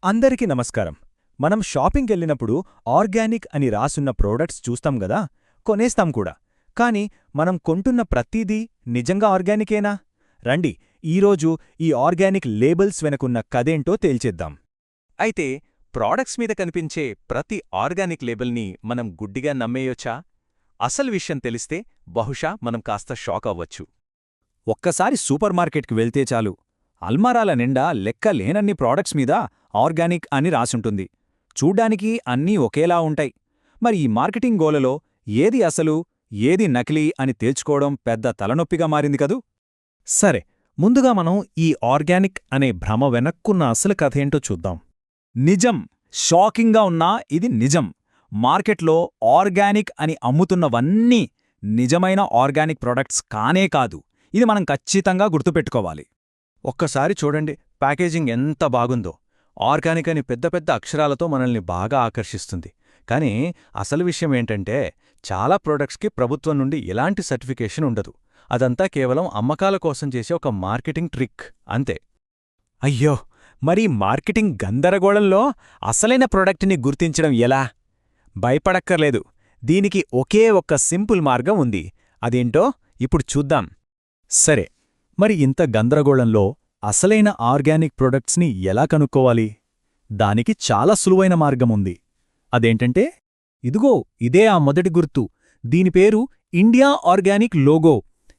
అందరికీ నమస్కారం. మనం షాపింగ్కెళ్ళినప్పుడు ఆర్గానిక్ అని రాసున్న ప్రోడక్ట్స్ చూస్తాం గదా, కొనేస్తాం కూడా. కానీ మనం కొంటున్న ప్రతీదీ నిజంగా ఆర్గానికేనా? రండి, ఈరోజు ఈ ఆర్గానిక్ లేబుల్స్ వెనకున్న కథేంటో తేల్చేద్దాం. అయితే ప్రాడక్ట్స్ మీద కనిపించే ప్రతి ఆర్గానిక్ లేబుల్ని మనం గుడ్డిగా నమ్మేయొచ్చా? అసలు విషయం తెలిస్తే బహుశా మనం కాస్త షాక్ అవ్వచ్చు. ఒక్కసారి సూపర్ మార్కెట్కి వెళ్తే చాలు, అల్మారాల నిండా లెక్క లేనన్ని ప్రాడక్ట్స్ మీద ఆర్గానిక్ అని రాసుంటుంది. చూడ్డానికి అన్నీ ఒకేలా ఉంటాయి. మరి ఈ మార్కెటింగ్ గోలలో ఏది అసలు, ఏది నకిలీ అని తేల్చుకోవడం పెద్ద తలనొప్పిగా మారింది కదూ. సరే, ముందుగా మనం ఈ ఆర్గానిక్ అనే భ్రమ వెనక్కున్న అసలు కథేంటో చూద్దాం. నిజం, షాకింగ్గా ఉన్నా ఇది నిజం. మార్కెట్లో ఆర్గానిక్ అని అమ్ముతున్నవన్నీ నిజమైన ఆర్గానిక్ ప్రొడక్ట్స్ కానే కాదు. ఇది మనం ఖచ్చితంగా గుర్తుపెట్టుకోవాలి. ఒక్కసారి చూడండి, ప్యాకేజింగ్ ఎంత బాగుందో. ఆర్గానిక్ అని పెద్ద పెద్ద అక్షరాలతో మనల్ని బాగా ఆకర్షిస్తుంది. కానీ అసలు విషయం ఏంటంటే, చాలా ప్రొడక్ట్స్కి ప్రభుత్వం నుండి ఎలాంటి సర్టిఫికేషన్ ఉండదు. అదంతా కేవలం అమ్మకాల కోసం చేసే ఒక మార్కెటింగ్ ట్రిక్ అంతే. అయ్యో, మరి మార్కెటింగ్ గందరగోళంలో అసలైన ప్రొడక్ట్ని గుర్తించడం ఎలా? భయపడక్కర్లేదు, దీనికి ఒకే ఒక్క సింపుల్ మార్గం ఉంది. అదేంటో ఇప్పుడు చూద్దాం. సరే, మరి ఇంత గందరగోళంలో అసలైన ఆర్గానిక్ ప్రొడక్ట్స్ని ఎలా కనుక్కోవాలి? దానికి చాలా సులువైన మార్గముంది. అదేంటంటే, ఇదిగో ఇదే ఆ మొదటి గుర్తు. దీని పేరు ఇండియా ఆర్గానిక్ లోగో.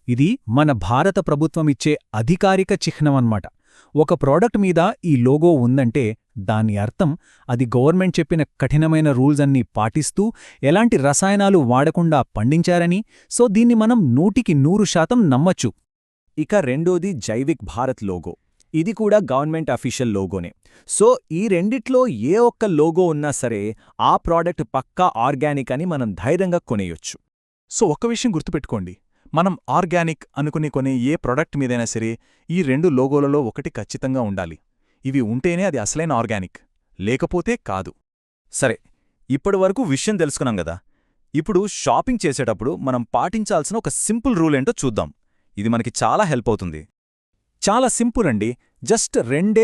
ఇది మన భారత ప్రభుత్వమిచ్చే అధికారిక చిహ్నమన్నమాట. ఒక ప్రోడక్ట్ మీద ఈ లోగో ఉందంటే దాని అర్థం అది గవర్నమెంట్ చెప్పిన కఠినమైన రూల్స్ అన్నీ పాటిస్తూ ఎలాంటి రసాయనాలు వాడకుండా పండించారని. సో దీన్ని మనం 100% నమ్మచ్చు. ఇక రెండోది జైవిక్ భారత్ లోగో. ఇది కూడా గవర్నమెంట్ అఫీషియల్ లోగోనే. సో ఈ రెండిట్లో ఏ ఒక్క లోగో ఉన్నా సరే ఆ ప్రోడక్ట్ పక్కా ఆర్గానిక్ అని మనం ధైర్యంగా కొనేయొచ్చు. సో ఒక్క విషయం గుర్తుపెట్టుకోండి, మనం ఆర్గానిక్ అనుకుని కొనే ఏ ప్రొడక్ట్ మీదైనా సరే ఈ రెండు లోగోలలో ఒకటి ఖచ్చితంగా ఉండాలి. ఇవి ఉంటేనే అది అసలైన ఆర్గానిక్, లేకపోతే కాదు. సరే, ఇప్పటివరకు విషయం తెలుసుకున్నాం గదా. ఇప్పుడు షాపింగ్ చేసేటప్పుడు మనం పాటించాల్సిన ఒక సింపుల్ రూల్ ఏంటో చూద్దాం. ఇది మనకి చాలా హెల్ప్ అవుతుంది. చాలా సింపుల్ అండి, జస్ట్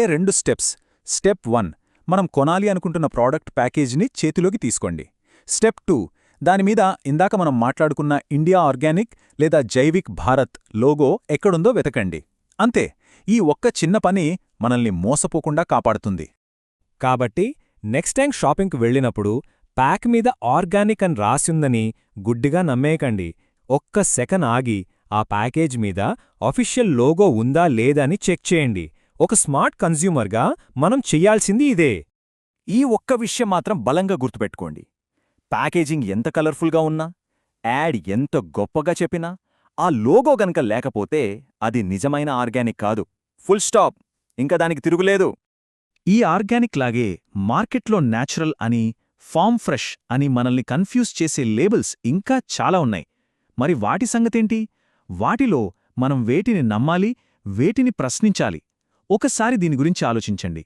రెండు స్టెప్స్. స్టెప్ 1, మనం కొనాలి అనుకుంటున్న ప్రోడక్ట్ ప్యాకేజీని చేతిలోకి తీసుకోండి. స్టెప్ 2, దానిమీద ఇందాక మనం మాట్లాడుకున్న ఇండియా ఆర్గానిక్ లేదా జైవిక్ భారత్ లోగో ఎక్కడుందో వెతకండి. అంతే, ఈ ఒక్క చిన్న పని మనల్ని మోసపోకుండా కాపాడుతుంది. కాబట్టి నెక్స్ట్ టైం షాపింగ్కి వెళ్ళినప్పుడు ప్యాక్ మీద ఆర్గానిక్ అని రాసిందని గుడ్డిగా నమ్మేయకండి. ఒక్క సెకన్ ఆగి ఆ ప్యాకేజ్ మీద అఫీషియల్ లోగో ఉందా లేదా అని చెక్ చేయండి. ఒక స్మార్ట్ కన్జ్యూమర్గా మనం చెయ్యాల్సింది ఇదే. ఈ ఒక్క విషయం మాత్రం బలంగా గుర్తుపెట్టుకోండి. ప్యాకేజింగ్ ఎంత కలర్ఫుల్గా ఉన్నా, యాడ్ ఎంత గొప్పగా చెప్పినా, ఆ లోగో గనక లేకపోతే అది నిజమైన ఆర్గానిక్ కాదు. ఫుల్ స్టాప్, ఇంకా దానికి తిరుగులేదు. ఈ ఆర్గానిక్ లాగే మార్కెట్లో న్యాచురల్ అని, ఫార్మ్ ఫ్రెష్ అని మనల్ని కన్ఫ్యూజ్ చేసే లేబుల్స్ ఇంకా చాలా ఉన్నాయి. మరి వాటి సంగతేంటి? వాటిలో మనం వేటిని నమ్మాలి, వేటిని ప్రశ్నించాలి? ఒకసారి దీని గురించి ఆలోచించండి.